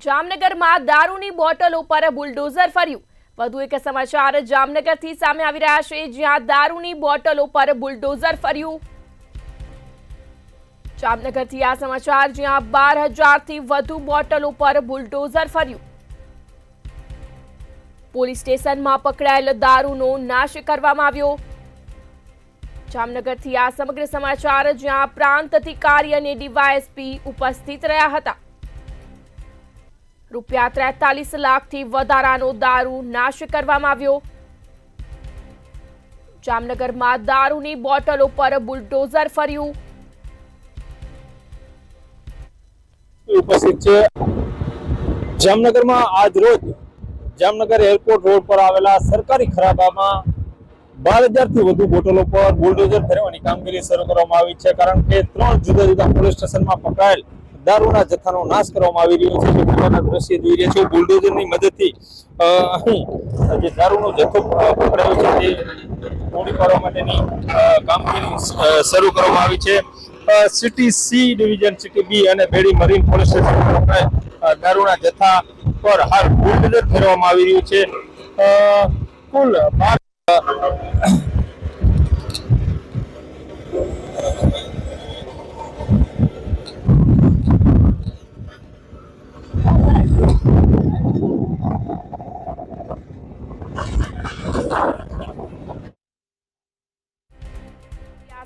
જામનગરમાં દારૂની બોટલો પર બુલડોઝર ફર્યું। વધુ એક સમાચાર જામનગરથી સામે આવી રહ્યા છે, જ્યાં દારૂની બોટલો પર બુલડોઝર ફર્યું। જામનગરથી આ સમાચાર, જ્યાં 12,000થી વધુ બોટલો પર બુલડોઝર ફર્યું। પોલીસ સ્ટેશનમાં પકડાયેલ દારૂનો નાશ કરવામાં આવ્યો। જામનગરથી આ સમગ્ર સમાચાર, જ્યાં પ્રાંત અધિકારી અને ડીવાયએસપી ઉપસ્થિત રહ્યા હતા। રૂપિયા 43 લાખથી વધારાનો દારૂ નાશ કરવામાં આવ્યો। જામનગરમાં દારૂની બોટલો પર બુલડોઝર ફર્યું। ઉપસ્થિત છે જામનગરમાં આજ રોજ જામનગર એરપોર્ટ રોડ પર આવેલા સરકારી ખરાબામાં 12,000થી વધુ બોટલો પર બુલડોઝર ફેરવવાની કામગીરી શરૂ કરવામાં આવી છે। કારણ કે 3 જુદા જુદા પોલીસ સ્ટેશનમાં પકડાયેલ દારૂના જથ્થાનો નાશ કરવામાં આવી રહ્યો છે। પોતાના દ્રશ્ય જોઈ રહ્યા છો, બુલડોઝરની મદદથી અહીં જે દારૂનો જથ્થો પકડાયો છે તે તોડી પાડવા માટેની કામગીરી શરૂ કરવામાં આવી છે। City C division, city B અને બેડી મરીન પોલીસ સ્ટેશન પર દારૂના જથ્થા પર હાલ બુલડોઝર ફેરવવામાં આવી રહ્યું છે। કુલ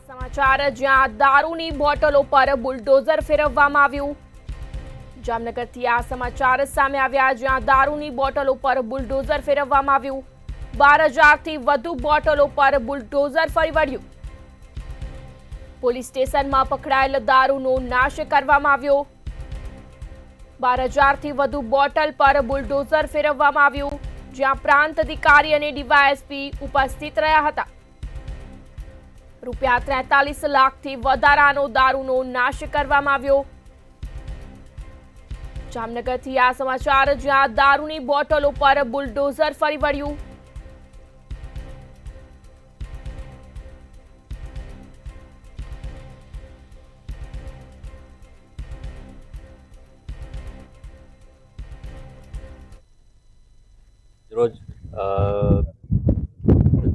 સમાચાર, જ્યાં દારૂની બોટલો પર બુલડોઝર ફેરવવામાં આવ્યું। જામનગરથી આ સમાચાર સામે આવ્યા, જ્યાં દારૂની બોટલો પર બુલડોઝર ફેરવવામાં આવ્યું। 12,000થી વધુ બોટલો પર બુલડોઝર ફરી વળ્યું। પોલીસ સ્ટેશનમાં પકડાયેલ દારૂનો નાશ કરવામાં આવ્યો। 12,000થી વધુ બોટલ પર બુલડોઝર ફેરવવામાં આવ્યું, જ્યાં પ્રાંત અધિકારી અને ડીવાયએસપી ઉપસ્થિત રહ્યા હતા। રૂપિયા 43 લાખથી વધારાનો દારૂનો નાશ કરવામાં આવ્યો। જામનગરથી આ સમાચાર, જ્યાં દારૂની બોટલો પર બુલડોઝર ફરી વળ્યું। રોજ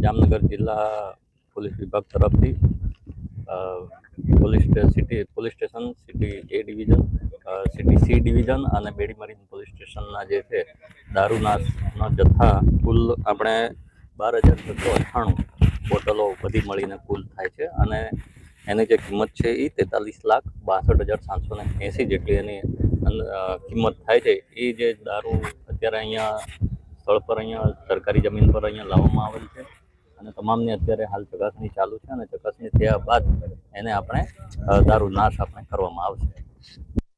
જામનગર જિલ્લા પોલીસ વિભાગ તરફથી પોલીસ સ્ટેશન, સિટી એ ડિવિઝન, સિટી સી ડિવિઝન અને બેડી મરીન પોલીસ સ્ટેશનના જે છે દારૂના જથ્થા કુલ આપણે 12,698 બોટલો બધી મળીને કુલ થાય છે અને એની જે કિંમત છે એ 43,62,780 જેટલી એની કિંમત થાય છે। એ જે દારૂ અત્યારે અહીંયા સ્થળ પર અહીંયા સરકારી જમીન પર અહીંયા લાવવામાં આવેલ છે અને તમામની અત્યારે હાલ ચકાસણી ચાલુ છે અને ચકાસણી થયા બાદ એને આપણે દારૂ નાશ આપણે કરવામાં આવશે।